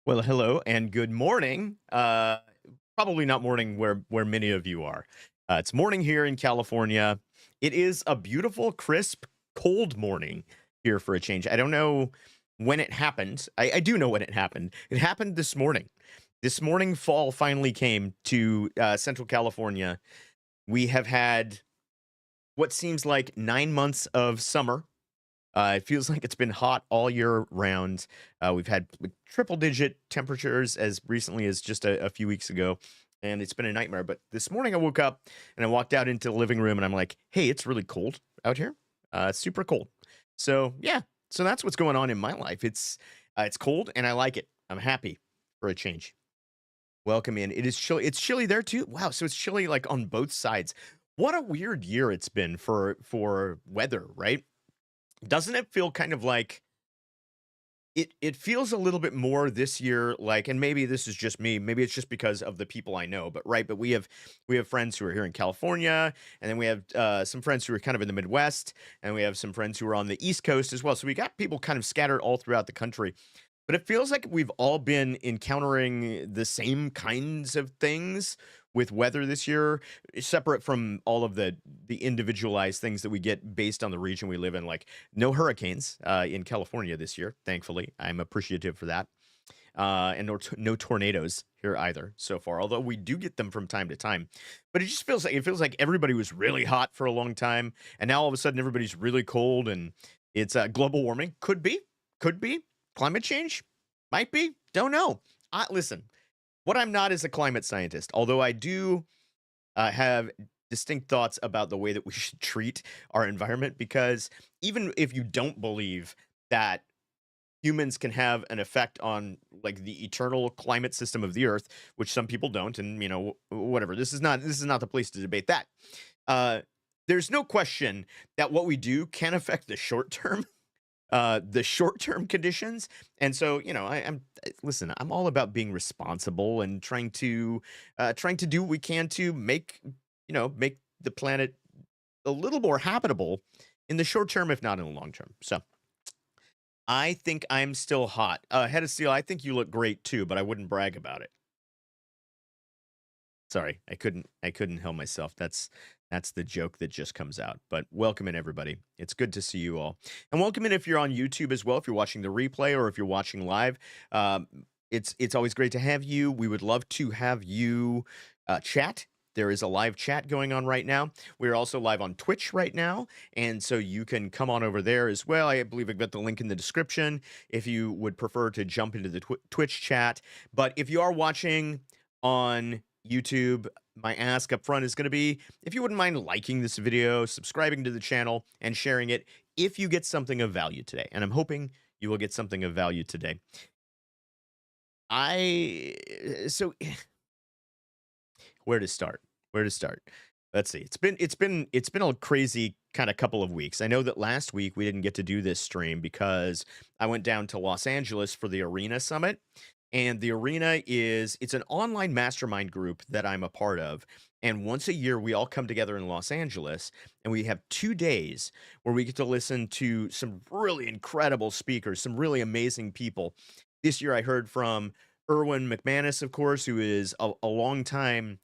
Well, hello and good morning. Probably not morning where many of you are. It's morning here in California. It is a beautiful, crisp, cold morning here for a change. I don't know when it happened. I do know when it happened. It happened this morning. This morning, fall finally came to Central California. We have had what seems like 9 months of summer. It feels like it's been hot all year round. We've had like, triple digit temperatures as recently as just a few weeks ago, and it's been a nightmare. But this morning I woke up and I walked out into the living room and I'm like, hey, it's really cold out here. It's super cold. So, yeah, so that's what's going on in my life. It's cold and I like it. I'm happy for a change. Welcome in. It is chilly. It's chilly there too. Wow. So it's chilly like on both sides. What a weird year it's been for weather, right? Doesn't it feel kind of like it feels a little bit more this year like, and maybe this is just me, maybe it's just because of the people I know, but right, but we have friends who are here in California, and then we have some friends who are kind of in the Midwest, and we have some friends who are on the East Coast as well. So we got people kind of scattered all throughout the country. But it feels like we've all been encountering the same kinds of things with weather this year, separate from all of the individualized things that we get based on the region we live in. Like no hurricanes in California this year, thankfully. I'm appreciative for that. And no tornadoes here either so far, although we do get them from time to time. But it feels like everybody was really hot for a long time, and now all of a sudden everybody's really cold, and it's global warming. Could be climate change, might be, don't know. Listen, what I'm not is a climate scientist, although I do have distinct thoughts about the way that we should treat our environment. Because even if you don't believe that humans can have an effect on like the eternal climate system of the earth, which some people don't, and whatever, this is not the place to debate that. uh there's no question that what we do can affect the short term conditions. And so, listen, I'm all about being responsible and trying to do what we can to make the planet a little more habitable in the short term, if not in the long term. So I think I'm still hot. Head of steel, I think you look great too, but I wouldn't brag about it. Sorry, I couldn't help myself. That's the joke that just comes out. But welcome in everybody. It's good to see you all. And welcome in if you're on YouTube as well, if you're watching the replay or if you're watching live. It's always great to have you. We would love to have you chat. There is a live chat going on right now. We're also live on Twitch right now, and so you can come on over there as well. I believe I've got the link in the description if you would prefer to jump into the Twitch chat. But if you are watching on YouTube, my ask up front is going to be if you wouldn't mind liking this video, subscribing to the channel, and sharing it if you get something of value today. And I'm hoping you will get something of value today. I so where to start? Where to start? Let's see. It's been a crazy kind of couple of weeks. I know that last week we didn't get to do this stream because I went down to Los Angeles for the Arena Summit. And the Arena it's an online mastermind group that I'm a part of. And once a year we all come together in Los Angeles, and we have 2 days where we get to listen to some really incredible speakers, some really amazing people. This year I heard from Erwin McManus, of course, who is a longtime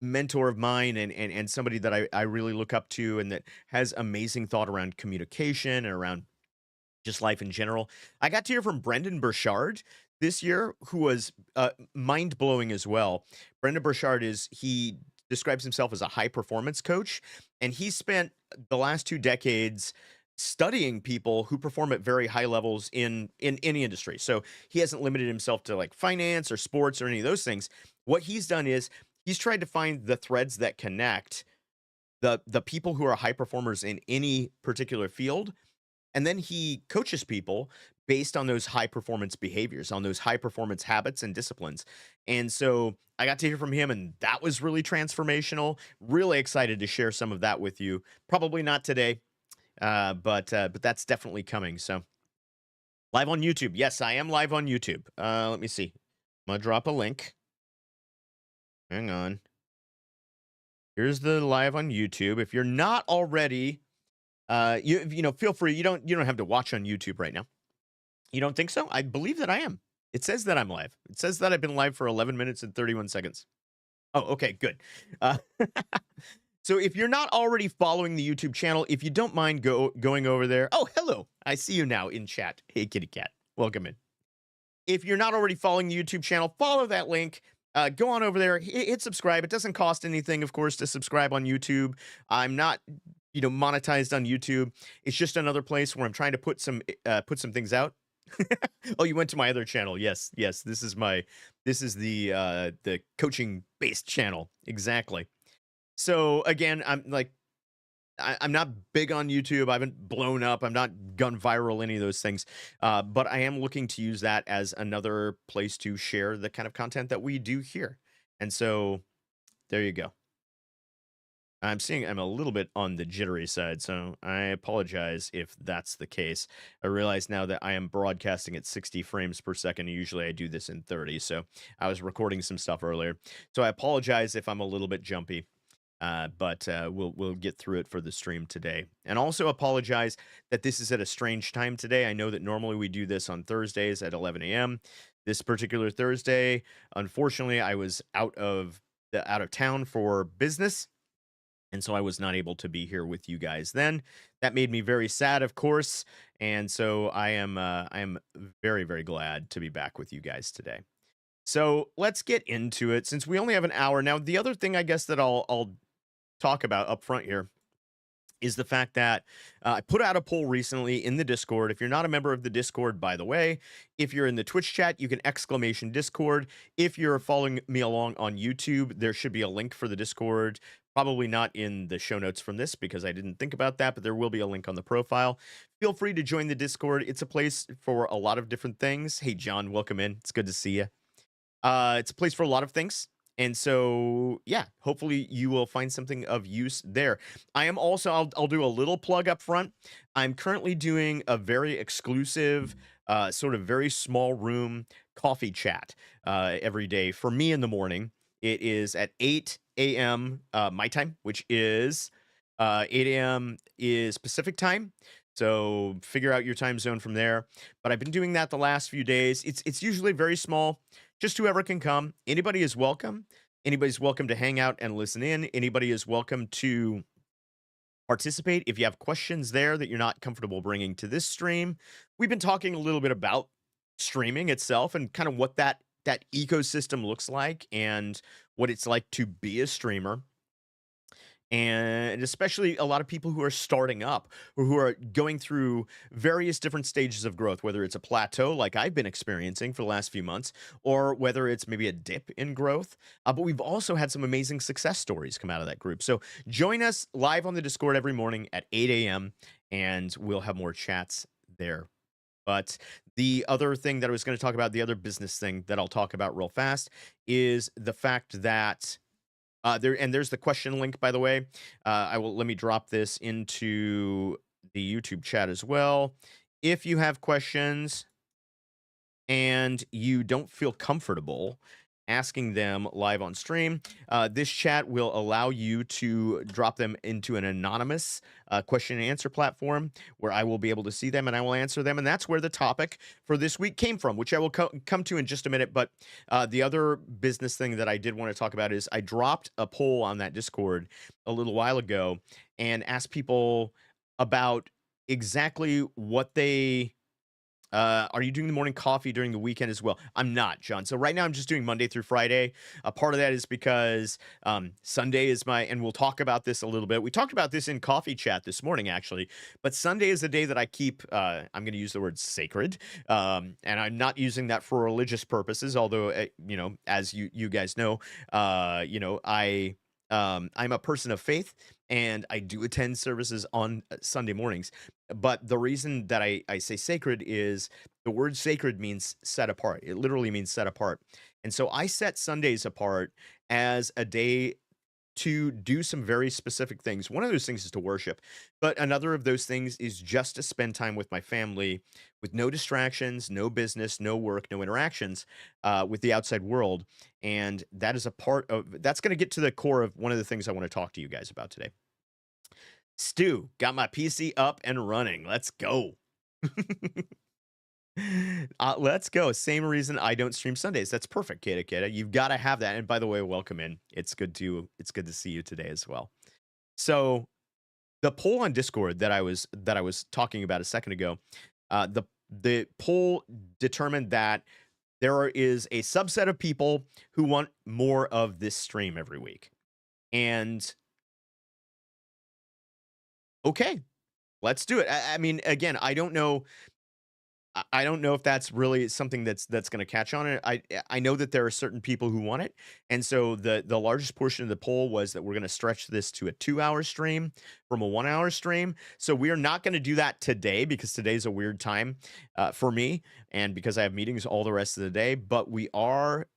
mentor of mine, and somebody that I really look up to, and that has amazing thought around communication and around just life in general. I got to hear from Brendan Burchard this year, who was mind blowing as well. Brendan Burchard he describes himself as a high performance coach, and he spent the last 2 decades studying people who perform at very high levels in any industry. So he hasn't limited himself to like finance or sports or any of those things. What he's done is he's tried to find the threads that connect the people who are high performers in any particular field, and then he coaches people based on those high performance behaviors, on those high performance habits and disciplines. And so I got to hear from him, and that was really transformational. Really excited to share some of that with you. Probably not today, but that's definitely coming. So live on YouTube. Yes, I am live on YouTube. Let me see. I'm gonna drop a link. Hang on. Here's the live on YouTube. If you're not already, feel free. You don't have to watch on YouTube right now. You don't think so? I believe that I am. It says that I'm live. It says that I've been live for 11 minutes and 31 seconds. Oh, okay, good. Uh, so if you're not already following the YouTube channel, if you don't mind going over there. Oh, hello. I see you now in chat. Hey, kitty cat. Welcome in. If you're not already following the YouTube channel, follow that link. Go on over there, hit subscribe. It doesn't cost anything, of course, to subscribe on YouTube. I'm not, monetized on YouTube. It's just another place where I'm trying to put some things out. Oh, you went to my other channel. Yes, yes. This is the coaching based channel. Exactly. So again, I'm not big on YouTube. I haven't blown up. I'm not gone viral, any of those things. But I am looking to use that as another place to share the kind of content that we do here. And so there you go. I'm seeing I'm a little bit on the jittery side, so I apologize if that's the case. I realize now that I am broadcasting at 60 frames per second. Usually I do this in 30, so I was recording some stuff earlier. So I apologize if I'm a little bit jumpy. But we'll get through it for the stream today. And also apologize that this is at a strange time today. I know that normally we do this on Thursdays at 11 a.m. This particular Thursday, unfortunately, I was out of town for business, and so I was not able to be here with you guys then. That made me very sad, of course, and so I am very, very glad to be back with you guys today. So let's get into it since we only have an hour. Now, the other thing I guess that I'll talk about up front here is the fact that I put out a poll recently in the Discord. If you're not a member of the Discord, by the way, if you're in the Twitch chat, you can exclamation Discord. If you're following me along on YouTube, there should be a link for the Discord. Probably not in the show notes from this because I didn't think about that, but there will be a link on the profile. Feel free to join the Discord. It's a place for a lot of different things. Hey, John, welcome in. It's good to see you. It's a place for a lot of things. And so, yeah, hopefully you will find something of use there. I am also, I'll do a little plug up front. I'm currently doing a very exclusive, sort of very small room coffee chat every day for me in the morning. It is at 8 a.m. My time, which is 8 a.m. is Pacific time. So figure out your time zone from there. But I've been doing that the last few days. It's usually very small. Just whoever can come. Anybody is welcome. Anybody's welcome to hang out and listen in. Anybody is welcome to participate. If you have questions there that you're not comfortable bringing to this stream, we've been talking a little bit about streaming itself and kind of what that ecosystem looks like and what it's like to be a streamer. And especially a lot of people who are starting up or who are going through various different stages of growth, whether it's a plateau like I've been experiencing for the last few months, or whether it's maybe a dip in growth. But we've also had some amazing success stories come out of that group. So join us live on the Discord every morning at 8 a.m. and we'll have more chats there. But the other thing that I was going to talk about, the other business thing that I'll talk about real fast, is the fact that there's the question link, by the way. Let me drop this into the YouTube chat as well. If you have questions and you don't feel comfortable asking them live on stream, this chat will allow you to drop them into an anonymous question and answer platform where I will be able to see them and I will answer them. And that's where the topic for this week came from, which I will come to in just a minute. But the other business thing that I did want to talk about is I dropped a poll on that Discord a little while ago and asked people about exactly what they are you doing the morning coffee during the weekend as well? I'm not, John. So right now I'm just doing Monday through Friday. A part of that is because Sunday is and we'll talk about this a little bit. We talked about this in coffee chat this morning, actually. But Sunday is the day that I keep, I'm going to use the word sacred. And I'm not using that for religious purposes, although, as you guys know, I'm a person of faith and I do attend services on Sunday mornings. But the reason that I say sacred is the word sacred means set apart. It literally means set apart. And so I set Sundays apart as a day to do some very specific things. One of those things is to worship, but another of those things is just to spend time with my family with no distractions, no business, no work, no interactions with the outside world. And that is that's going to get to the core of one of the things I want to talk to you guys about today. Stu, got my PC up and running. Let's go. Let's go. Same reason I don't stream Sundays. That's perfect, Kata Kata. You've got to have that. And by the way, welcome in. It's good to see you today as well. So the poll on Discord that I was talking about a second ago, the poll determined that there is a subset of people who want more of this stream every week. And okay, let's do it. I mean, again, I don't know if that's really something that's going to catch on. I know that there are certain people who want it, and so the largest portion of the poll was that we're going to stretch this to a 2-hour stream from a 1-hour stream. So we are not going to do that today because today's a weird time for me, and because I have meetings all the rest of the day. But we are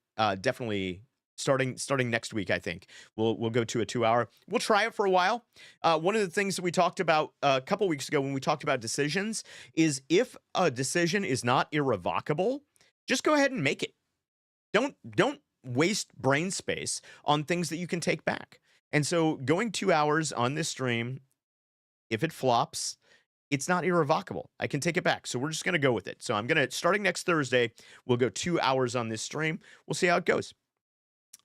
definitely starting next week. I think we'll go to a 2-hour. We'll try it for a while. One of the things that we talked about a couple weeks ago when we talked about decisions is if a decision is not irrevocable, just go ahead and make it. Don't waste brain space on things that you can take back. And so going 2 hours on this stream, if it flops, it's not irrevocable. I can take it back. So we're just going to go with it. So I'm going to, starting next Thursday, we'll go 2 hours on this stream. We'll see how it goes.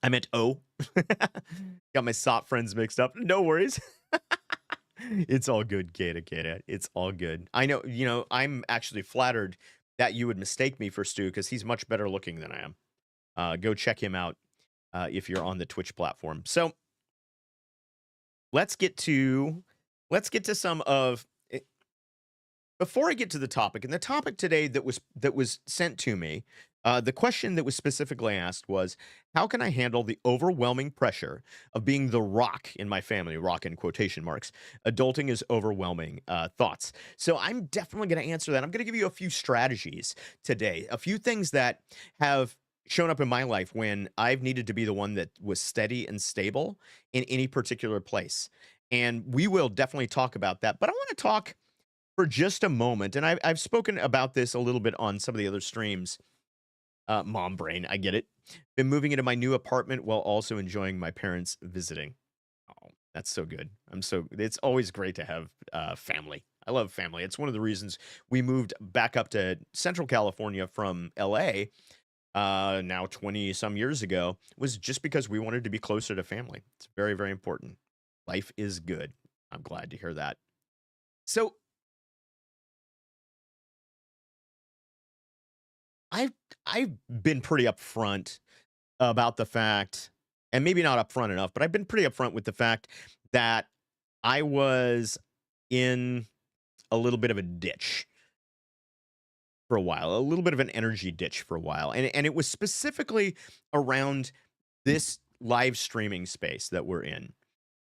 I meant oh. Got my SOP friends mixed up. No worries. It's all good, Kata Kata. It's all good. I know, I'm actually flattered that you would mistake me for Stu because he's much better looking than I am. Go check him out if you're on the Twitch platform. So let's get to some of before I get to the topic, and the topic today that was sent to me, the question that was specifically asked was, how can I handle the overwhelming pressure of being the rock in my family? Rock in quotation marks. Adulting is overwhelming. Thoughts. So I'm definitely going to answer that. I'm going to give you a few strategies today, a few things that have shown up in my life when I've needed to be the one that was steady and stable in any particular place. And we will definitely talk about that. But I want to talk for just a moment, and I've spoken about this a little bit on some of the other streams. Mom brain, I get it. Been moving into my new apartment while also enjoying my parents visiting. Oh, that's so good. It's always great to have family. I love family. It's one of the reasons we moved back up to Central California from LA now 20 some years ago, was just because we wanted to be closer to family. It's very, very important. Life is good. I'm glad to hear that. So I've I've been pretty upfront about the fact, and maybe not upfront enough, but I've been pretty upfront with the fact that I was in a little bit of a ditch for a while, a little bit of an energy ditch for a while. And it was specifically around this live streaming space that we're in.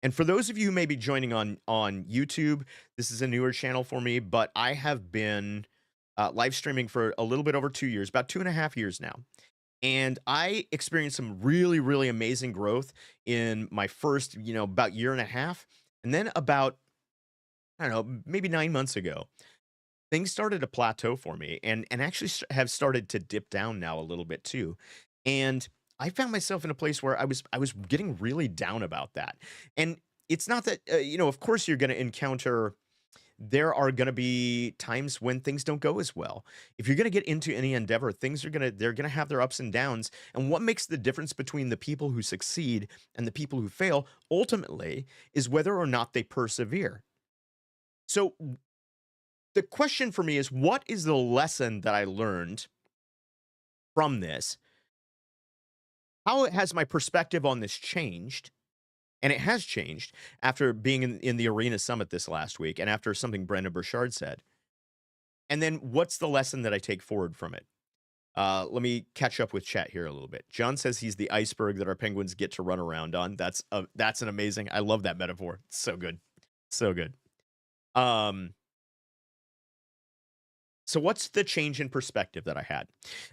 And for those of you who may be joining on YouTube, this is a newer channel for me, but I have been live streaming for a little bit over 2 years, about 2.5 years now. And I experienced some really, really amazing growth in my first, about year and a half. And then about, I don't know, maybe 9 months ago, things started to plateau for me and actually have started to dip down now a little bit too. And I found myself in a place where I was getting really down about that. And it's not that, of course you're going to encounter, there are going to be times when things don't go as well. If you're going to get into any endeavor, they're going to have their ups and downs. And what makes the difference between the people who succeed and the people who fail ultimately is whether or not they persevere. So the question for me is, what is the lesson that I learned from this? How has my perspective on this changed? And it has changed after being in the Arena Summit this last week and after something Brendon Burchard said. And then what's the lesson that I take forward from it? Let me catch up with chat here a little bit. John says he's the iceberg that our penguins get to run around on. That's an amazing. I love that metaphor. It's so good. So good. So what's the change in perspective that I had?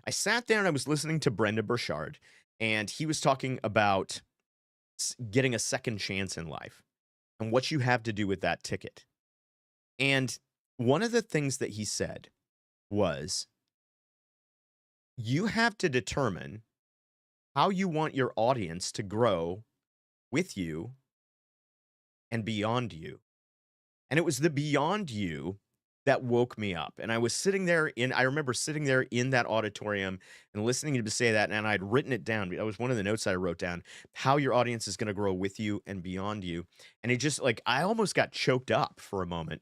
I sat there and I was listening to Brendon Burchard, and he was talking about getting a second chance in life and what you have to do with that ticket. And one of the things that he said was, you have to determine how you want your audience to grow with you and beyond you. And it was the beyond you that woke me up. And I remember sitting there in that auditorium and listening to him say that. And I'd written it down. That was one of the notes that I wrote down, how your audience is going to grow with you and beyond you. And it just like, I almost got choked up for a moment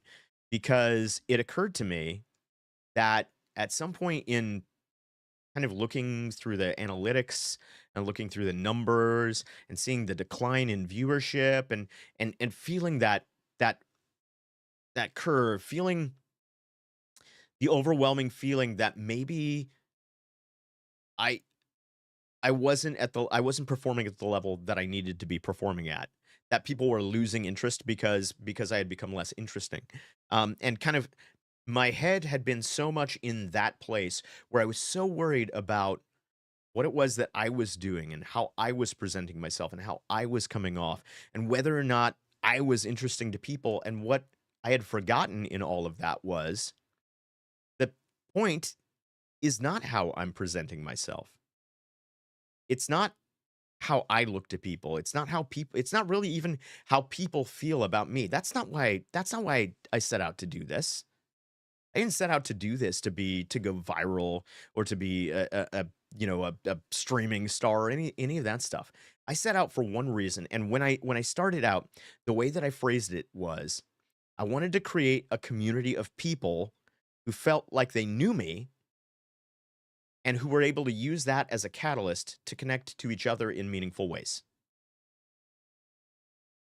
because it occurred to me that at some point in kind of looking through the analytics and looking through the numbers and seeing the decline in viewership and feeling that that curve, feeling the overwhelming feeling that maybe I I wasn't performing at the level that I needed to be performing at. That people were losing interest because I had become less interesting. And kind of my head had been so much in that place where I was so worried about what it was that I was doing and how I was presenting myself and how I was coming off and whether or not I was interesting to people. And what I had forgotten in all of that was the point is not how I'm presenting myself. It's not how I look to people. It's not really even how people feel about me. That's not why I set out to do this. I didn't set out to do this to go viral or to be a streaming star or any of that stuff. I set out for one reason, and when I started out, the way that I phrased it was I wanted to create a community of people who felt like they knew me and who were able to use that as a catalyst to connect to each other in meaningful ways.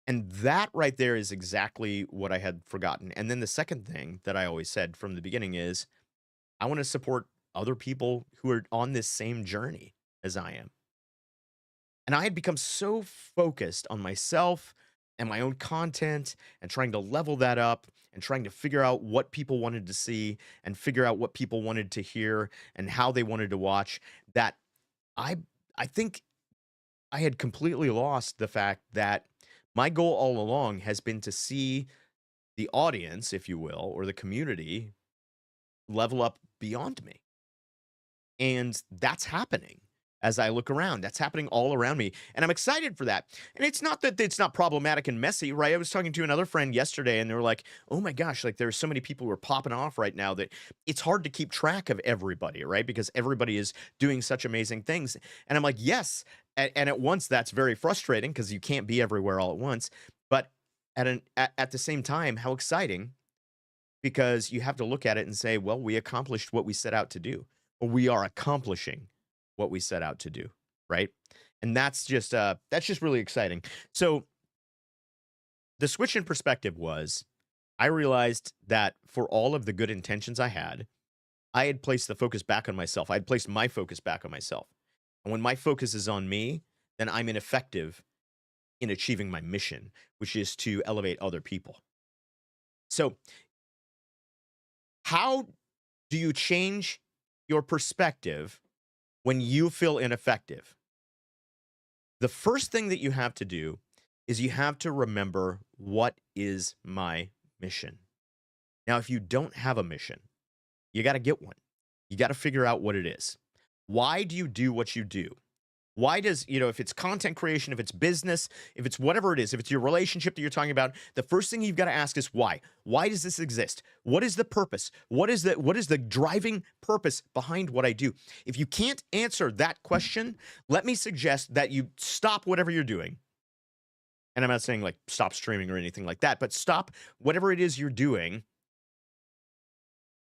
And that right there is exactly what I had forgotten. And then the second thing that I always said from the beginning is I want to support other people who are on this same journey as I am. And I had become so focused on myself and my own content and trying to level that up and trying to figure out what people wanted to see and figure out what people wanted to hear and how they wanted to watch that I I think I had completely lost the fact that my goal all along has been to see the audience, if you will, or the community level up beyond me. And that's happening as I look around. That's happening all around me. And I'm excited for that. And it's not that it's not problematic and messy, right? I was talking to another friend yesterday and they were like, oh my gosh, like there's so many people who are popping off right now that it's hard to keep track of everybody, right? Because everybody is doing such amazing things. And I'm like, yes. And at once that's very frustrating because you can't be everywhere all at once. But at the same time, how exciting because you have to look at it and say, well, we accomplished what we set out to do, or we are accomplishing what we set out to do, right? And that's just really exciting. So the switch in perspective was I realized that for all of the good intentions I had placed the focus back on myself. I'd placed my focus back on myself. And when my focus is on me, then I'm ineffective in achieving my mission, which is to elevate other people. So, how do you change your perspective when you feel ineffective? The first thing that you have to do is you have to remember what is my mission. Now, if you don't have a mission, you got to get one. You got to figure out what it is. Why do what you do? Why does, if it's content creation, if it's business, if it's whatever it is, if it's your relationship that you're talking about, the first thing you've got to ask is why? Why does this exist? What is the purpose? What is the driving purpose behind what I do? If you can't answer that question, let me suggest that you stop whatever you're doing. And I'm not saying like stop streaming or anything like that, but stop whatever it is you're doing.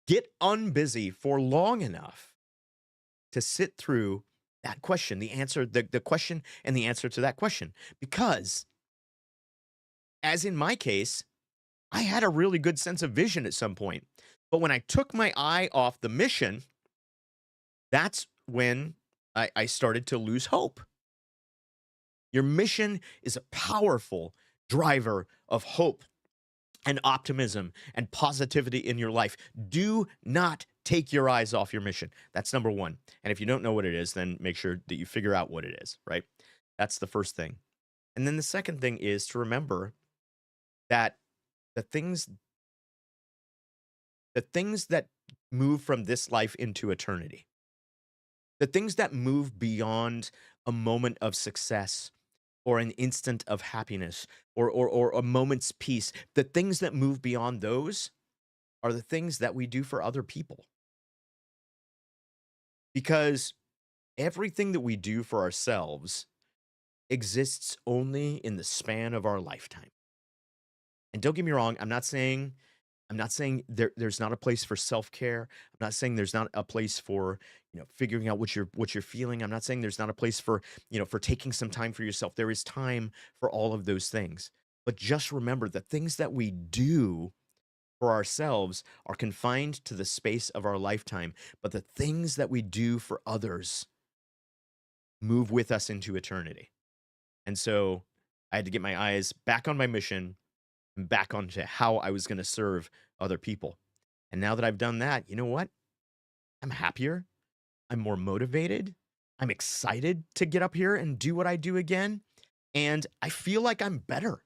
Get unbusy for long enough to sit through that question, the question and the answer to that question. Because, as in my case, I had a really good sense of vision at some point. But when I took my eye off the mission, that's when I started to lose hope. Your mission is a powerful driver of hope and optimism and positivity in your life. Do not take your eyes off your mission. That's number one. And if you don't know what it is, then make sure that you figure out what it is, right? That's the first thing. And then the second thing is to remember that the things the things that move from this life into eternity, the things that move beyond a moment of success or an instant of happiness or a moment's peace, the things that move beyond those are the things that we do for other people. Because everything that we do for ourselves exists only in the span of our lifetime. And don't get me wrong, I'm not saying there's not a place for self-care. I'm not saying there's not a place for, figuring out what you're feeling. I'm not saying there's not a place for, for taking some time for yourself. There is time for all of those things. But just remember the things that we do for ourselves are confined to the space of our lifetime, but the things that we do for others move with us into eternity. And so I had to get my eyes back on my mission and back onto how I was going to serve other people. And now that I've done that, you know what? I'm happier. I'm more motivated. I'm excited to get up here and do what I do again. And I feel like I'm better.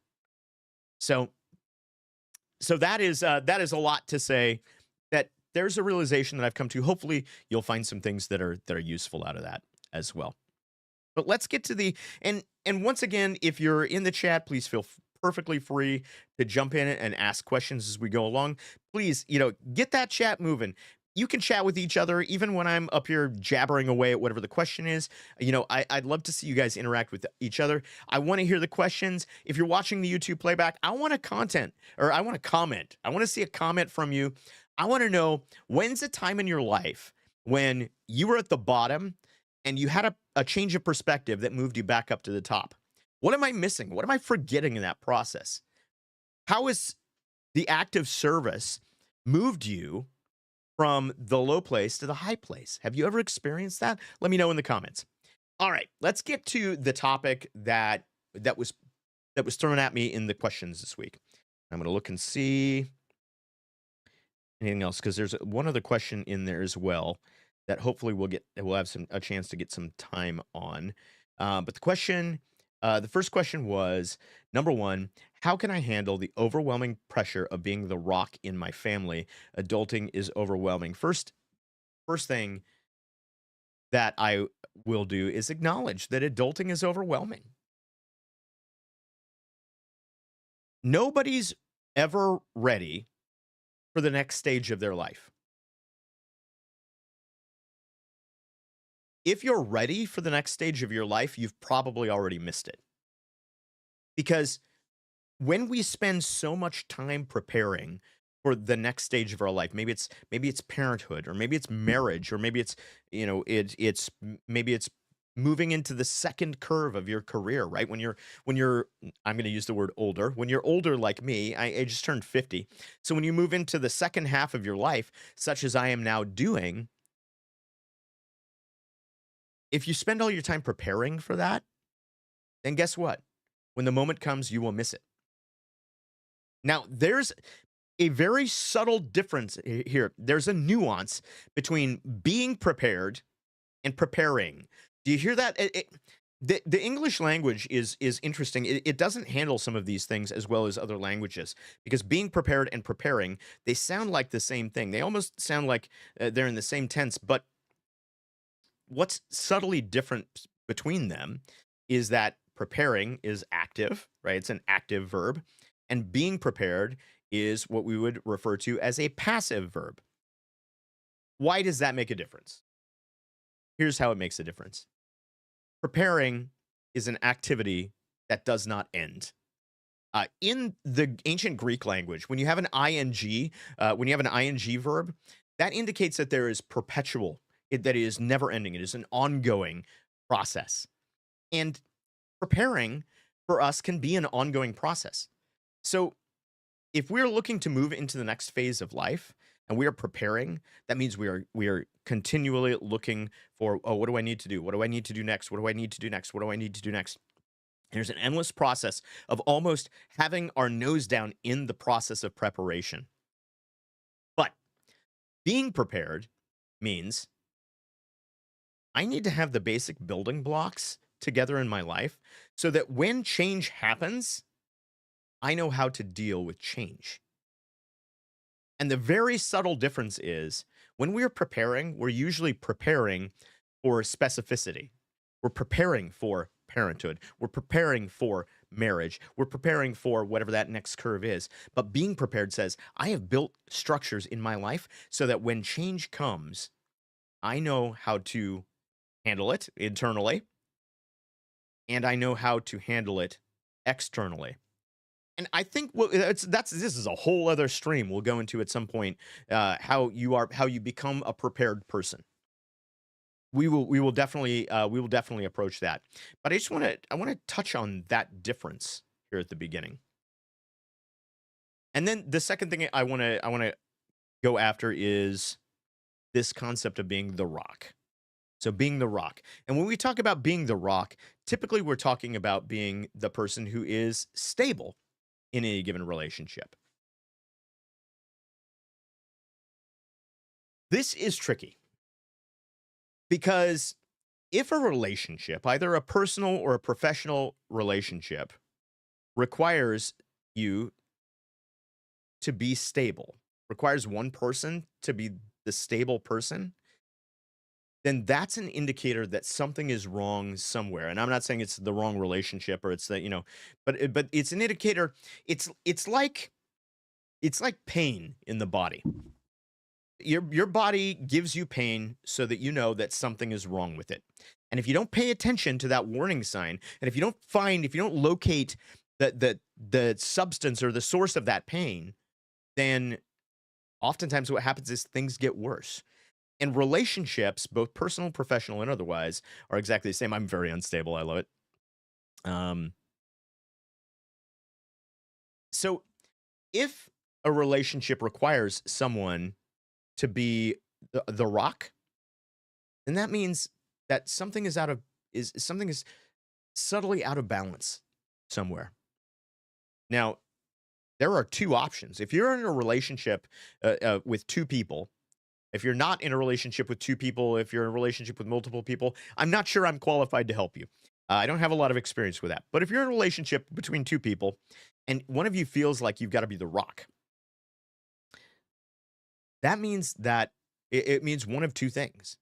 So, so that is a lot to say. That there's a realization that I've come to. Hopefully, you'll find some things that are useful out of that as well. But let's get to the and once again, if you're in the chat, please feel perfectly free to jump in and ask questions as we go along. Please, get that chat moving. You can chat with each other even when I'm up here jabbering away at whatever the question is. I'd love to see you guys interact with each other. I want to hear the questions. If you're watching the YouTube playback, I want I want to comment. I want to see a comment from you. I want to know, when's a time in your life when you were at the bottom and you had a change of perspective that moved you back up to the top? What am I missing? What am I forgetting in that process? How has the act of service moved you from the low place to the high place? Have you ever experienced that? Let me know in the comments. All right, let's get to the topic that was thrown at me in the questions this week. I'm going to look and see anything else, because there's one other question in there as well that hopefully we'll have a chance to get some time on. But the first question was, number one, how can I handle the overwhelming pressure of being the rock in my family? Adulting is overwhelming. First thing that I will do is acknowledge that adulting is overwhelming. Nobody's ever ready for the next stage of their life. If you're ready for the next stage of your life, you've probably already missed it. Because when we spend so much time preparing for the next stage of our life, maybe it's parenthood, or maybe it's marriage, or maybe it's moving into the second curve of your career, right? When you're I'm going to use the word older. When you're older like me, I just turned 50. So when you move into the second half of your life, such as I am now doing, if you spend all your time preparing for that, then guess what? When the moment comes, you will miss it. Now, there's a very subtle difference here. There's a nuance between being prepared and preparing. Do you hear that? The English language is interesting. It doesn't handle some of these things as well as other languages, because being prepared and preparing, they sound like the same thing. They almost sound like they're in the same tense, but what's subtly different between them is that preparing is active, right? It's an active verb. And being prepared is what we would refer to as a passive verb. Why does that make a difference? Here's how it makes a difference. Preparing is an activity that does not end. In the ancient Greek language, when you have an ing verb, that indicates that there is perpetual, that it is never ending. It is an ongoing process. And preparing for us can be an ongoing process. So if we're looking to move into the next phase of life and we are preparing, that means we are continually looking for, oh, what do I need to do? What do I need to do next? What do I need to do next? What do I need to do next? There's an endless process of almost having our nose down in the process of preparation. But being prepared means I need to have the basic building blocks together in my life so that when change happens, I know how to deal with change. And the very subtle difference is, when we're preparing, we're usually preparing for specificity. We're preparing for parenthood. We're preparing for marriage. We're preparing for whatever that next curve is. But being prepared says, I have built structures in my life so that when change comes, I know how to handle it internally and I know how to handle it externally. And I think that's this is a whole other stream we'll go into at some point. How you become a prepared person. We will definitely approach that. But I want to touch on that difference here at the beginning. And then the second thing I want to go after is this concept of being the rock. So being the rock. And when we talk about being the rock, typically we're talking about being the person who is stable in any given relationship. This is tricky because if a relationship, either a personal or a professional relationship, requires you to be stable, requires one person to be the stable person, then that's an indicator that something is wrong somewhere. And I'm not saying it's the wrong relationship or it's but it's an indicator. It's like pain in the body. Your body gives you pain so that you know that something is wrong with it. And if you don't pay attention to that warning sign, and if you don't locate the substance or the source of that pain, then oftentimes what happens is things get worse. And relationships, both personal, professional, and otherwise, are exactly the same. I'm very unstable. I love it. Um, so if a relationship requires someone to be the rock, then that means that something is subtly out of balance somewhere. Now, there are two options. If you're in a relationship with two people, if you're not in a relationship with two people, if you're in a relationship with multiple people, I'm not sure I'm qualified to help you. I don't have a lot of experience with that. But if you're in a relationship between two people and one of you feels like you've got to be the rock, that means that it means one of two things.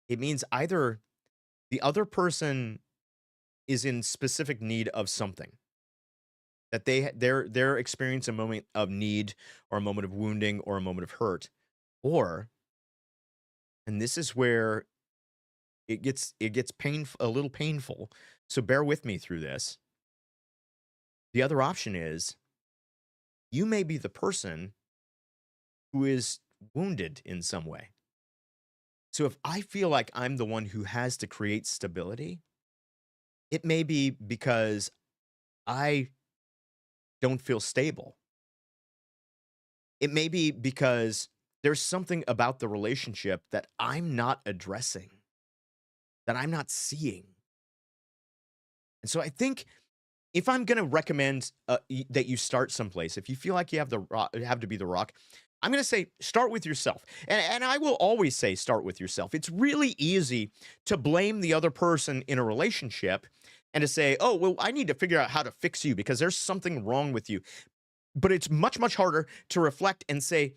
It means either the other person is in specific need of something, that they're experiencing a moment of need or a moment of wounding or a moment of hurt, or, and this is where it gets a little painful. So bear with me through this. The other option is you may be the person who is wounded in some way. So if I feel like I'm the one who has to create stability, it may be because I don't feel stable. It may be because there's something about the relationship that I'm not addressing, that I'm not seeing. And so I think if I'm going to recommend that you start someplace, if you feel like you have to be the rock, I'm going to say start with yourself. And I will always say start with yourself. It's really easy to blame the other person in a relationship and to say, oh, well, I need to figure out how to fix you because there's something wrong with you. But it's much, much harder to reflect and say,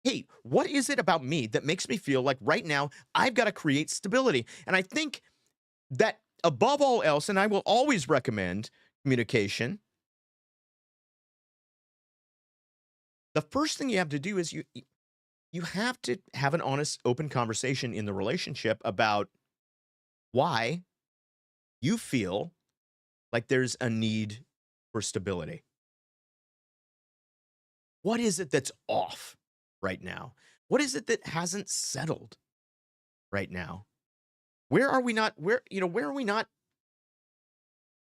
hey, what is it about me that makes me feel like right now I've got to create stability? And I think that above all else, and I will always recommend communication, the first thing you have to do is you have to have an honest, open conversation in the relationship about why you feel like there's a need for stability. What is it that's off right now? What is it that hasn't settled right now? Where are we not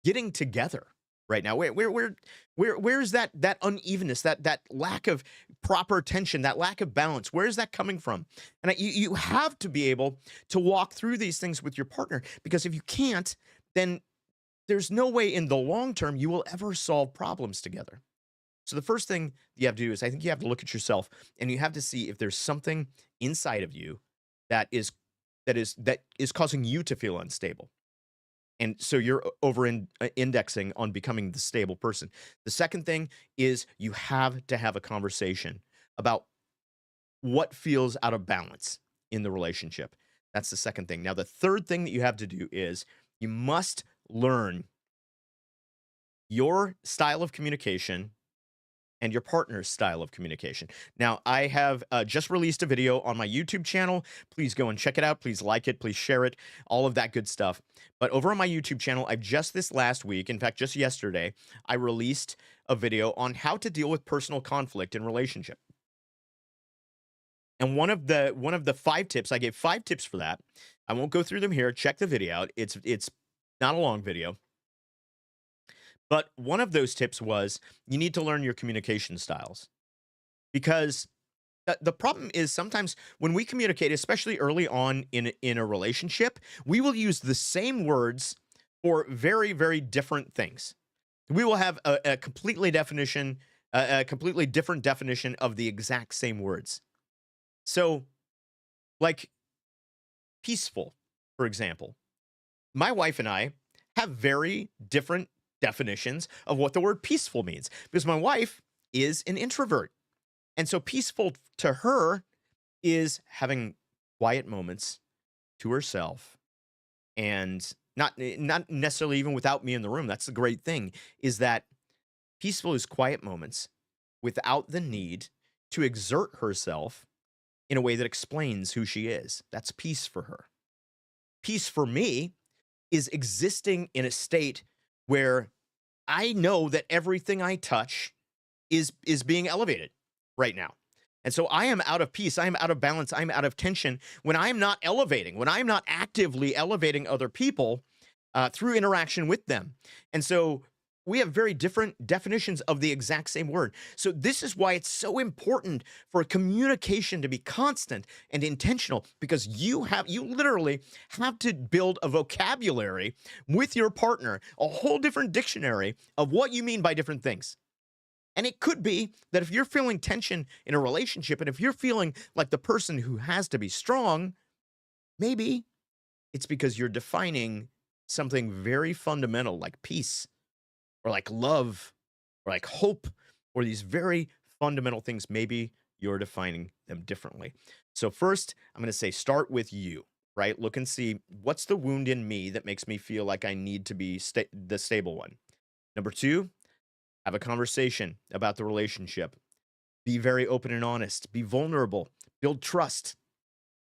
getting together right now? Where's that unevenness, that lack of proper attention, that lack of balance? Where is that coming from? And you have to be able to walk through these things with your partner, because if you can't, then there's no way in the long term you will ever solve problems together. So the first thing you have to do is I think you have to look at yourself and you have to see if there's something inside of you that is causing you to feel unstable. And so you're indexing on becoming the stable person. The second thing is you have to have a conversation about what feels out of balance in the relationship. That's the second thing. Now, the third thing that you have to do is you must learn your style of communication and your partner's style of communication. Now, I have just released a video on my YouTube channel. Please go and check it out. Please like it. Please share it. All of that good stuff. But over on my YouTube channel, I've just this last week, in fact, just yesterday, I released a video on how to deal with personal conflict in relationship. And one of the 5 tips, I gave 5 tips for that. I won't go through them here. Check the video out. It's not a long video. But one of those tips was you need to learn your communication styles because the problem is sometimes when we communicate, especially early on in a relationship, we will use the same words for very, very different things. We will have a completely different definition of the exact same words. So, like peaceful, for example, my wife and I have very different definitions of what the word peaceful means because my wife is an introvert. And so peaceful to her is having quiet moments to herself and not necessarily even without me in the room. That's the great thing is that peaceful is quiet moments without the need to exert herself in a way that explains who she is. That's peace for her. Peace for me is existing in a state where I know that everything I touch is being elevated right now. And so I am out of peace, I am out of balance, I'm out of tension when I am not elevating, when I am not actively elevating other people through interaction with them. And so we have very different definitions of the exact same word. So this is why it's so important for communication to be constant and intentional because you literally have to build a vocabulary with your partner, a whole different dictionary of what you mean by different things. And it could be that if you're feeling tension in a relationship and if you're feeling like the person who has to be strong, maybe it's because you're defining something very fundamental like peace or like love or like hope or these very fundamental things. Maybe you're defining them differently. So, first, I'm going to say start with you, right? Look and see what's the wound in me that makes me feel like I need to be the stable one. Number two, have a conversation about the relationship. Be very open and honest. Be vulnerable. Build trust.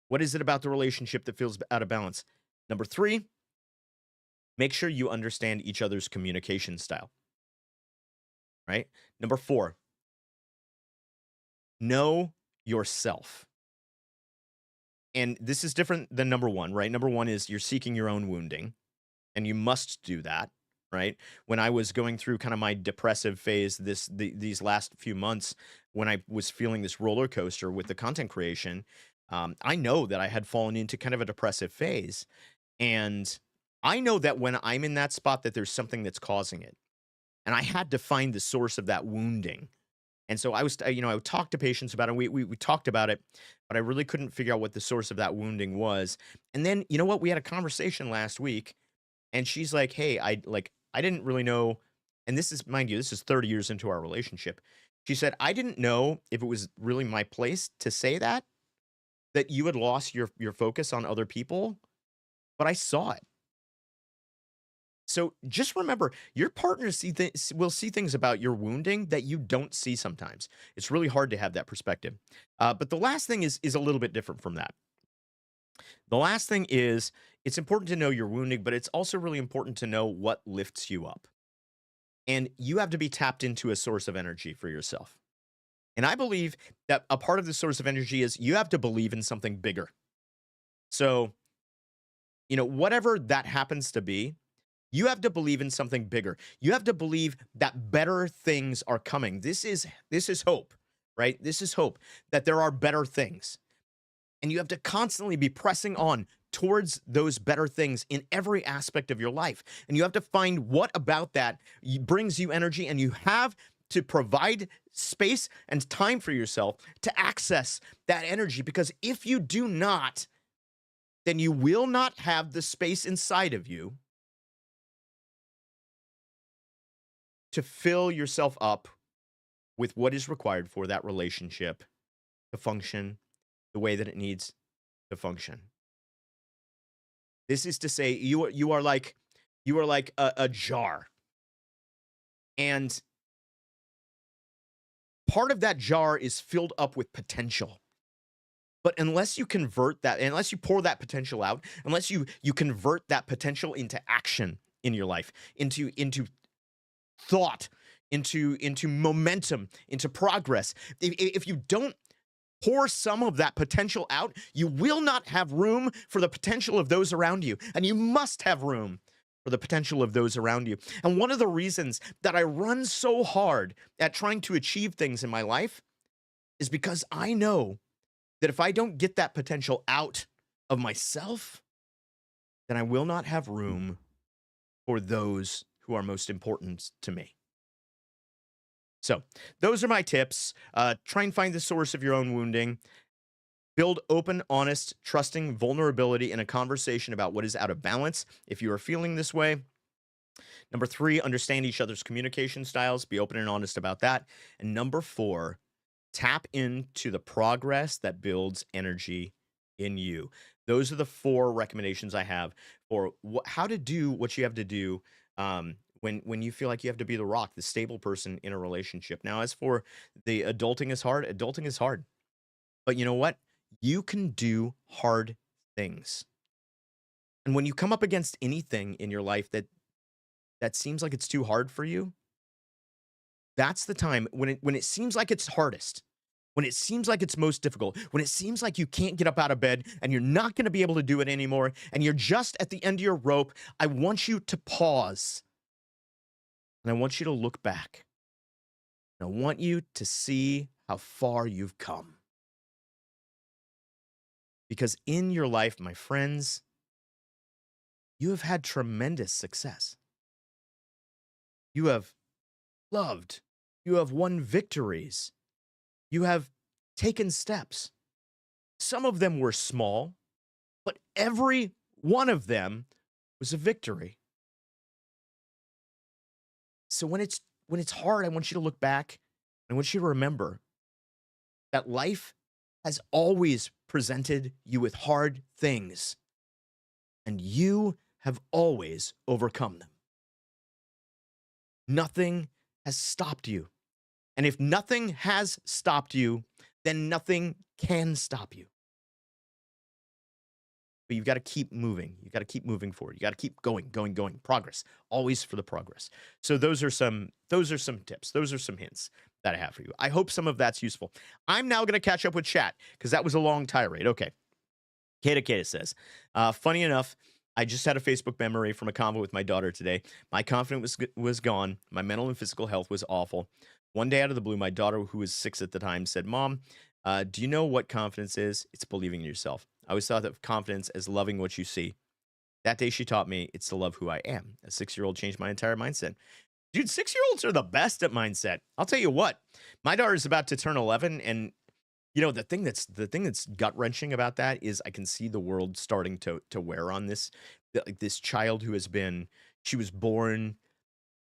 What is it about the relationship that feels out of balance? Number three, make sure you understand each other's communication style, right? Number four, know yourself. And this is different than number one, right? Number one is you're seeking your own wounding, and you must do that, right? When I was going through kind of my depressive phase these last few months, when I was feeling this roller coaster with the content creation, I know that I had fallen into kind of a depressive phase, and I know that when I'm in that spot that there's something that's causing it, and I had to find the source of that wounding. And so I would talk to patients about it. We talked about it, but I really couldn't figure out what the source of that wounding was. And then, you know what? We had a conversation last week, and she's like, "Hey, I didn't really know." And this is, mind you, this is 30 years into our relationship. She said, "I didn't know if it was really my place to say that you had lost your focus on other people, but I saw it." So just remember, your partner will see things about your wounding that you don't see sometimes. It's really hard to have that perspective. But the last thing is a little bit different from that. The last thing is it's important to know your wounding, but it's also really important to know what lifts you up. And you have to be tapped into a source of energy for yourself. And I believe that a part of the source of energy is you have to believe in something bigger. So, whatever that happens to be, you have to believe in something bigger. You have to believe that better things are coming. This is hope, right? This is hope that there are better things. And you have to constantly be pressing on towards those better things in every aspect of your life. And you have to find what about that brings you energy, and you have to provide space and time for yourself to access that energy, because if you do not, then you will not have the space inside of you to fill yourself up with what is required for that relationship to function the way that it needs to function. This is to say you are like a jar, And part of that jar is filled up with potential. But unless you convert that, unless you pour that potential out, unless you convert that potential into action in your life, into thought, into momentum, into progress, if you don't pour some of that potential out, you will not have room for the potential of those around you. And you must have room for the potential of those around you. And one of the reasons that I run so hard at trying to achieve things in my life is because I know that if I don't get that potential out of myself, then I will not have room for those who are most important to me. So, those are my tips. Try and find the source of your own wounding. Build open, honest, trusting vulnerability in a conversation about what is out of balance if you are feeling this way. Number three, understand each other's communication styles. Be open and honest about that. And number four, tap into the progress that builds energy in you. Those are the four recommendations I have for how to do what you have to do when you feel like you have to be the rock, the stable person in a relationship. Now, as for the adulting is hard. But you know what? You can do hard things. And when you come up against anything in your life that seems like it's too hard for you, that's the time when it seems like it's hardest, when it seems like it's most difficult, when it seems like you can't get up out of bed and you're not going to be able to do it anymore and you're just at the end of your rope. I want you to pause and I want you to look back. And I want you to see how far you've come. Because in your life, my friends, you have had tremendous success. You have loved. You have won victories. You have taken steps. Some of them were small, but every one of them was a victory. So when it's hard, I want you to look back. I want you to remember that life has always presented you with hard things, and you have always overcome them. Nothing has stopped you. And if nothing has stopped you, then nothing can stop you. But you've got to keep moving. You've got to keep moving forward. You got to keep going. Progress. Always for the progress. So those are some tips. Those are some hints that I have for you. I hope some of that's useful. I'm now going to catch up with chat because that was a long tirade. Okay. Kata says, funny enough, I just had a Facebook memory from a convo with my daughter today. My confidence was gone. My mental and physical health was awful. One day out of the blue, my daughter, who was 6 at the time, said, Mom, do you know what confidence is? It's believing in yourself. I always thought of confidence as loving what you see. That day she taught me it's to love who I am. A 6-year-old changed my entire mindset. Dude, 6-year-olds are the best at mindset. I'll tell you what, my daughter's about to turn 11, and you know, the thing that's gut-wrenching about that is I can see the world starting to wear on this child who she was born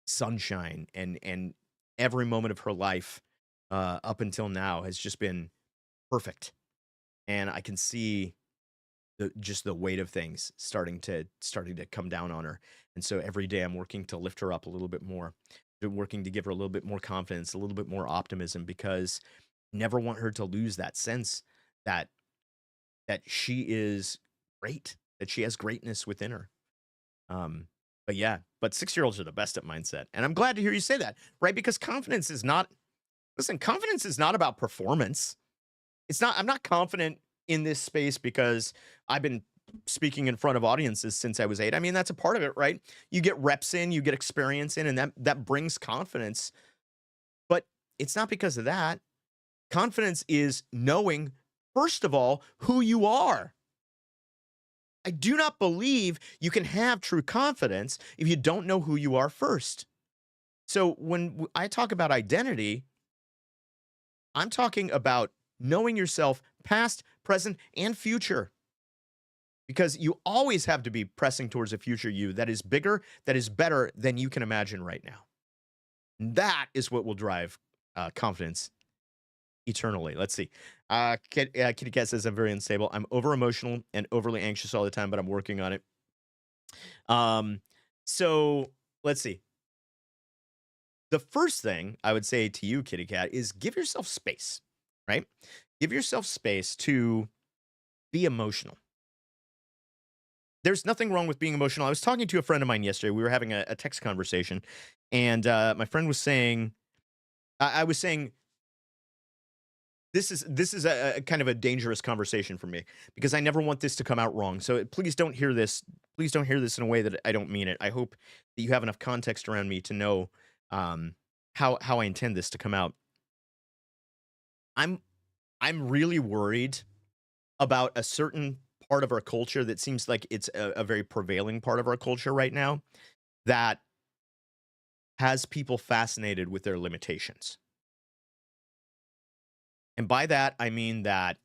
sunshine, and every moment of her life up until now has just been perfect. And I can see just the weight of things starting to come down on her. And so every day I'm working to lift her up a little bit more, working to give her a little bit more confidence, a little bit more optimism, because never want her to lose that sense that she is great, that she has greatness within her. But yeah, but 6-year-olds are the best at mindset. And I'm glad to hear you say that, right? Because confidence is not about performance. I'm not confident in this space because I've been speaking in front of audiences since I was 8. I mean, that's a part of it, right? You get reps in, you get experience in, and that brings confidence. But it's not because of that. Confidence is knowing, first of all, who you are. I do not believe you can have true confidence if you don't know who you are first. So when I talk about identity, I'm talking about knowing yourself past, present, and future. Because you always have to be pressing towards a future you that is bigger, that is better than you can imagine right now. That is what will drive confidence eternally. Let's see. Kitty Cat says, I'm very unstable. I'm over emotional and overly anxious all the time, but I'm working on it. So let's see. The first thing I would say to you, kitty cat, is give yourself space, right? Give yourself space to be emotional. There's nothing wrong with being emotional. I was talking to a friend of mine yesterday. We were having a text conversation, and my friend was saying, I was saying, this is a kind of a dangerous conversation for me because I never want this to come out wrong. So please don't hear this. Please don't hear this in a way that I don't mean it. I hope that you have enough context around me to know um, how I intend this to come out. I'm I'm really worried about a certain part of our culture that seems like it's a very prevailing part of our culture right now that has people fascinated with their limitations. And by that, I mean that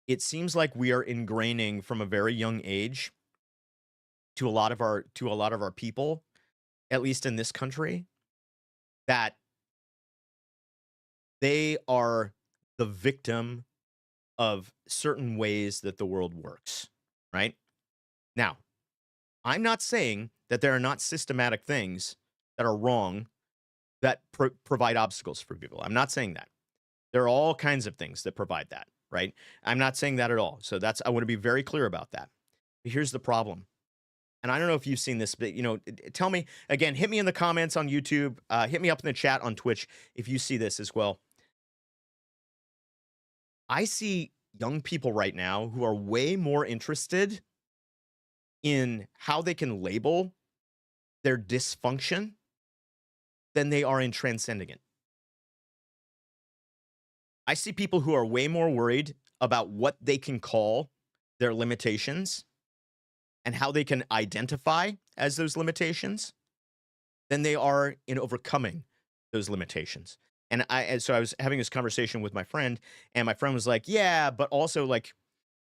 it seems like we are ingraining from a very young age to a lot of our people, at least in this country, that they are the victim of certain ways that the world works, right? Now, I'm not saying that there are not systematic things that are wrong that provide obstacles for people. I'm not saying that. There are all kinds of things that provide that, right? I'm not saying that at all. So I want to be very clear about that. But here's the problem. And I don't know if you've seen this, but tell me again, hit me in the comments on YouTube, hit me up in the chat on Twitch if you see this as well. I see young people right now who are way more interested in how they can label their dysfunction than they are in transcending it. I see people who are way more worried about what they can call their limitations and how they can identify as those limitations than they are in overcoming those limitations. And so I was having this conversation with my friend, and my friend was like, "Yeah, but also like,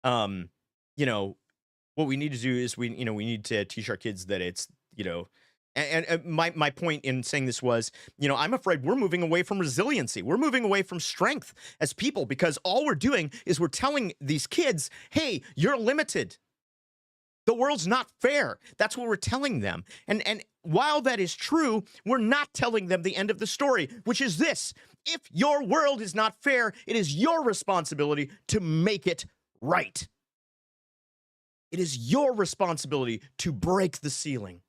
um, you know, what we need to do is we need to teach our kids that it's you know." And my point in saying this was, I'm afraid we're moving away from resiliency. We're moving away from strength as people because all we're doing is we're telling these kids, "Hey, you're limited. The world's not fair." That's what we're telling them. And while that is true, we're not telling them the end of the story, which is this. If your world is not fair, it is your responsibility to make it right. It is your responsibility to break the ceiling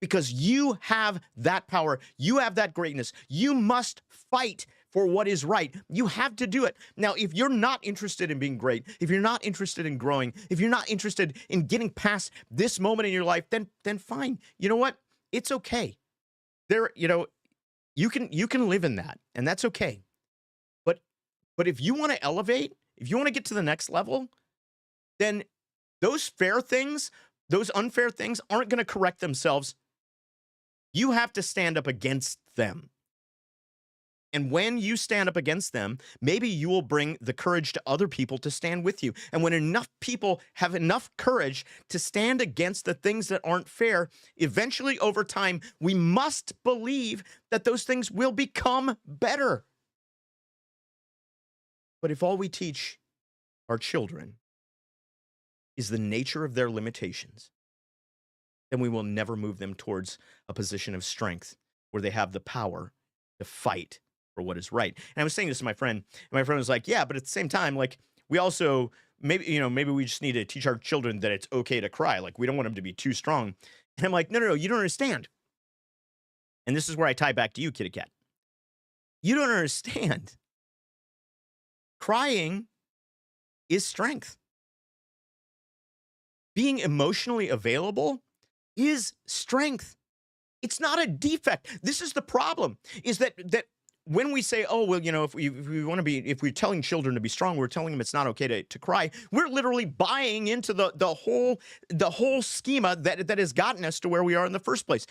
because you have that power. You have that greatness. You must fight for what is right. You have to do it. Now, if you're not interested in being great, if you're not interested in growing, if you're not interested in getting past this moment in your life, then fine. You know what? It's okay. There, you can live in that, and that's okay. But if you want to elevate, if you want to get to the next level, then those fair things, those unfair things aren't going to correct themselves. You have to stand up against them. And when you stand up against them, maybe you will bring the courage to other people to stand with you. And when enough people have enough courage to stand against the things that aren't fair, eventually over time, we must believe that those things will become better. But if all we teach our children is the nature of their limitations, then we will never move them towards a position of strength where they have the power to fight for what is right. And I was saying this to my friend, and my friend was like, "Yeah, but at the same time, like we also maybe we just need to teach our children that it's okay to cry. Like we don't want them to be too strong." And I'm like, "No, no, no, you don't understand." And this is where I tie back to you, kitty cat. You don't understand. Crying is strength. Being emotionally available is strength. It's not a defect. This is the problem, is that when we say, "Oh, well, if we want to be, if we're telling children to be strong, we're telling them it's not okay to cry," we're literally buying into the whole schema that has gotten us to where we are in the first place.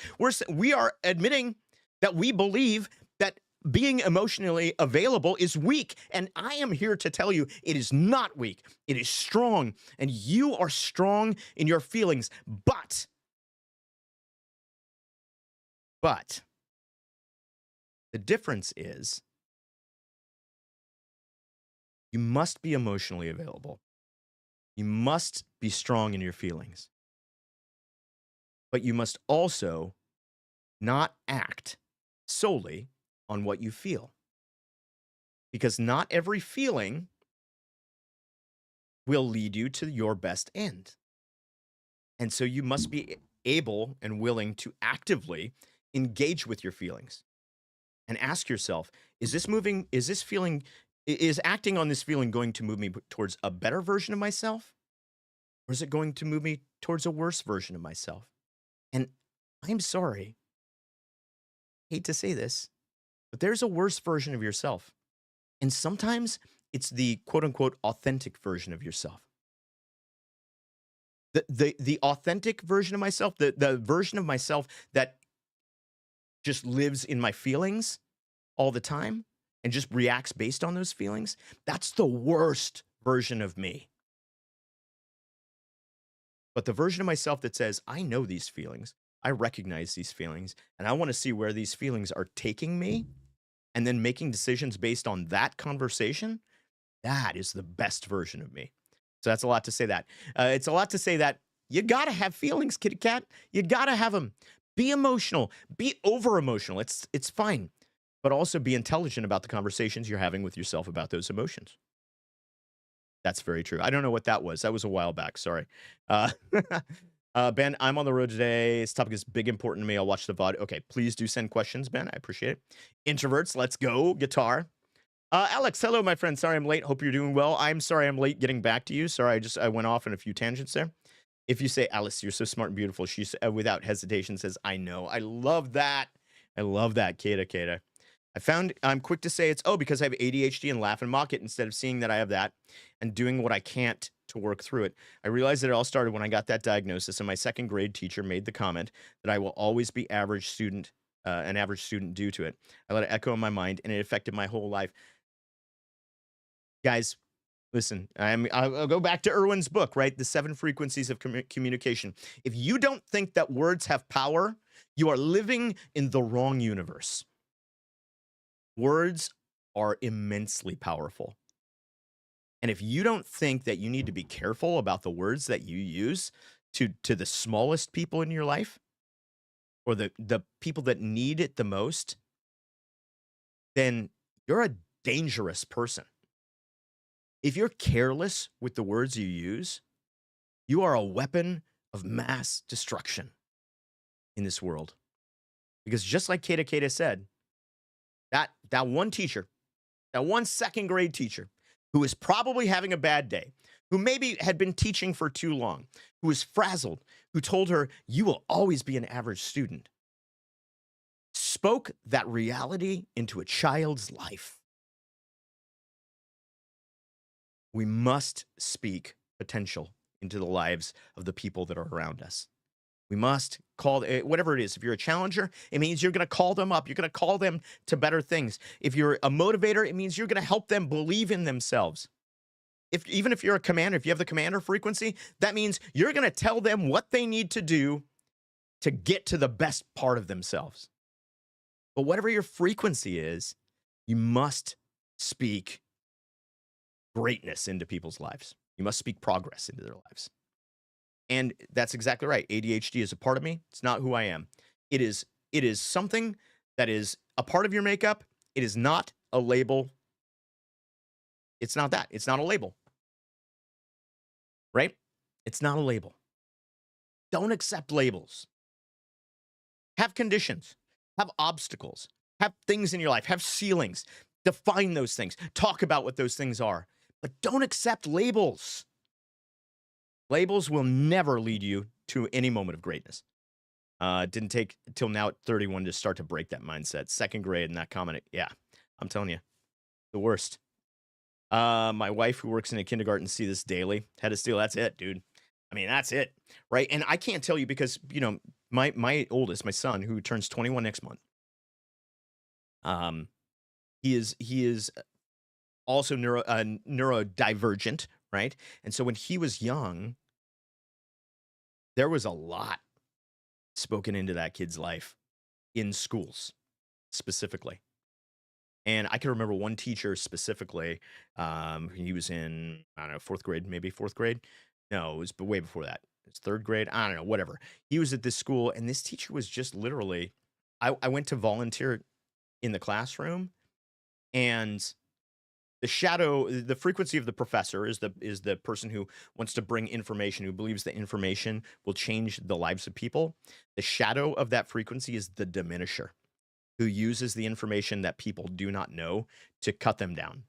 We are admitting that we believe that being emotionally available is weak. And I am here to tell you it is not weak. It is strong. And you are strong in your feelings. But the difference is you must be emotionally available. You must be strong in your feelings. But you must also not act solely on what you feel, because not every feeling will lead you to your best end. And so you must be able and willing to actively engage with your feelings and ask yourself, is acting on this feeling going to move me towards a better version of myself? Or is it going to move me towards a worse version of myself? And I'm sorry, hate to say this, but there's a worse version of yourself. And sometimes it's the quote unquote authentic version of yourself. The authentic version of myself, the version of myself that just lives in my feelings all the time and just reacts based on those feelings, that's the worst version of me. But the version of myself that says, I know these feelings, I recognize these feelings, and I want to see where these feelings are taking me, and then making decisions based on that conversation, that is the best version of me. So that's a lot to say that. It's a lot to say that you got to have feelings, kitty cat. You got to have them. Be emotional. Be over emotional. It's fine. But also be intelligent about the conversations you're having with yourself about those emotions. That's very true. I don't know what that was. That was a while back. Sorry. Uh, Ben, I'm on the road today. This topic is big important to me. I'll watch the VOD. Okay, please do send questions, Ben. I appreciate it. Introverts, let's go. Guitar. Alex, hello, my friend. Sorry I'm late. Hope you're doing well. I'm sorry I'm late getting back to you. Sorry, I went off in a few tangents there. If you say, Alice, you're so smart and beautiful, she without hesitation says, I know. I love that. I love that, Kata. I'm quick to say it's, because I have ADHD and laugh and mock it instead of seeing that I have that and doing what I can't to work through it. I realized that it all started when I got that diagnosis, and my second grade teacher made the comment that I will always be an average student due to it. I let it echo in my mind, and it affected my whole life. Guys, listen, I'll go back to Irwin's book, right? The 7 frequencies of communication. If you don't think that words have power, you are living in the wrong universe. Words are immensely powerful. And if you don't think that you need to be careful about the words that you use to the smallest people in your life, or the people that need it the most, then you're a dangerous person. If you're careless with the words you use, you are a weapon of mass destruction in this world. Because just like Kata said, that one teacher, that one second grade teacher who was probably having a bad day, who maybe had been teaching for too long, who was frazzled, who told her, you will always be an average student, spoke that reality into a child's life. We must speak potential into the lives of the people that are around us. We must call, whatever it is. If you're a challenger, it means you're going to call them up. You're going to call them to better things. If you're a motivator, it means you're going to help them believe in themselves. Even if you're a commander, if you have the commander frequency, that means you're going to tell them what they need to do to get to the best part of themselves. But whatever your frequency is, you must speak greatness into people's lives. You must speak progress into their lives. And that's exactly right. ADHD is a part of me. It's not who I am. It is something that is a part of your makeup. It is not a label. It's not that. It's not a label. Right? It's not a label. Don't accept labels. Have conditions. Have obstacles. Have things in your life. Have ceilings. Define those things. Talk about what those things are. But don't accept labels. Labels will never lead you to any moment of greatness. It didn't take until now at 31 to start to break that mindset. Second grade and that comment, yeah, I'm telling you, the worst. My wife, who works in a kindergarten, see this daily. Head of steel, that's it, dude. I mean, that's it, right? And I can't tell you because, my oldest, my son, who turns 21 next month, he is also neurodivergent, right? And so when he was young, there was a lot spoken into that kid's life in schools specifically. And I can remember one teacher specifically. He was in, I don't know, fourth grade. No, it was way before that. It's third grade. I don't know, whatever. He was at this school, and this teacher was just literally, I went to volunteer in the classroom, and the frequency of the professor is the person who wants to bring information, who believes that information will change the lives of people. The shadow of that frequency is the diminisher, who uses the information that people do not know to cut them down.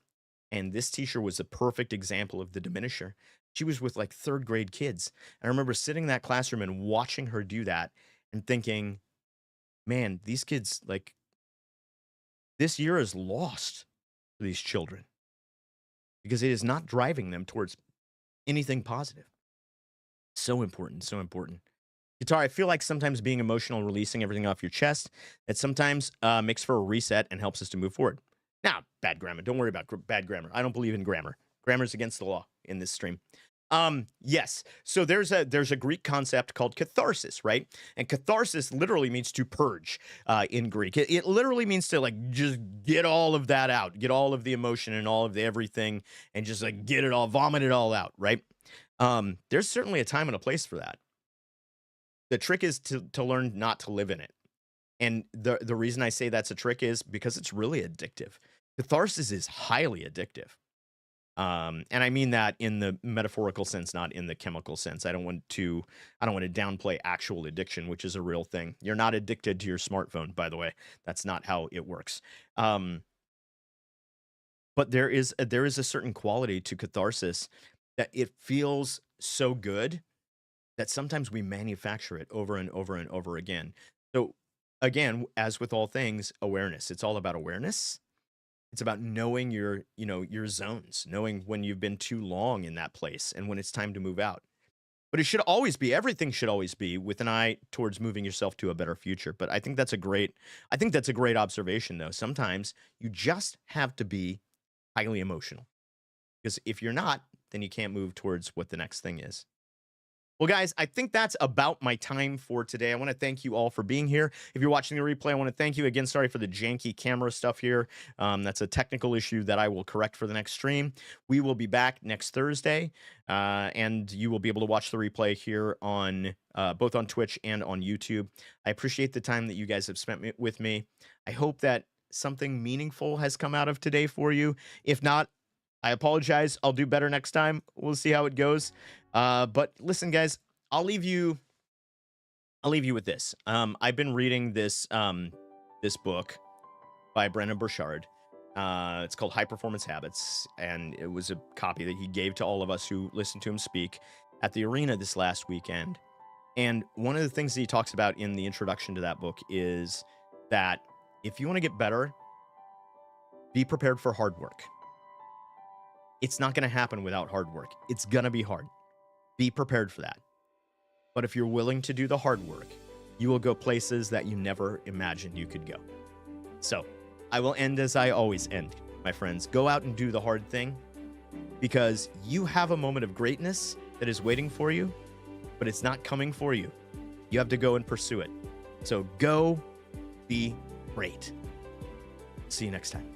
And this teacher was a perfect example of the diminisher. She was with like third grade kids. And I remember sitting in that classroom and watching her do that and thinking, man, these kids, like, this year is lost for these children because it is not driving them towards anything positive. So important, so important. Guitar, I feel like sometimes being emotional, releasing everything off your chest, that sometimes makes for a reset and helps us to move forward. Now, bad grammar. Don't worry about bad grammar. I don't believe in grammar. Grammar is against the law in this stream. Yes. So there's a Greek concept called catharsis, right? And catharsis literally means to purge in Greek. It literally means to like just get all of that out, get all of the emotion and all of the everything, and just like get it all, vomit it all out, right? There's certainly a time and a place for that. The trick is to learn not to live in it. And the reason I say that's a trick is because it's really addictive. Catharsis is highly addictive. And I mean that in the metaphorical sense, not in the chemical sense. I don't want to downplay actual addiction, which is a real thing. You're not addicted to your smartphone, by the way. That's not how it works. But there is a certain quality to catharsis that it feels so good that sometimes we manufacture it over and over and over again. So again, as with all things, awareness. It's all about awareness. It's about knowing your zones, knowing when you've been too long in that place and when it's time to move out. But everything should always be with an eye towards moving yourself to a better future. But I think that's a great observation though. Sometimes you just have to be highly emotional. Because if you're not, then you can't move towards what the next thing is. Well, guys, I think that's about my time for today. I want to thank you all for being here. If you're watching the replay, I want to thank you again. Sorry for the janky camera stuff here. That's a technical issue that I will correct for the next stream. We will be back next Thursday, and you will be able to watch the replay here on both on Twitch and on YouTube. I appreciate the time that you guys have spent with me. I hope that something meaningful has come out of today for you. If not, I apologize. I'll do better next time. We'll see how it goes. But listen, guys, I'll leave you with this. I've been reading this book by Brendon Burchard. It's called High Performance Habits, and it was a copy that he gave to all of us who listened to him speak at the arena this last weekend. And one of the things that he talks about in the introduction to that book is that if you want to get better, be prepared for hard work. It's not going to happen without hard work. It's going to be hard. Be prepared for that. But if you're willing to do the hard work, you will go places that you never imagined you could go. So I will end as I always end, my friends. Go out and do the hard thing, because you have a moment of greatness that is waiting for you, but it's not coming for you. You have to go and pursue it. So go be great. See you next time.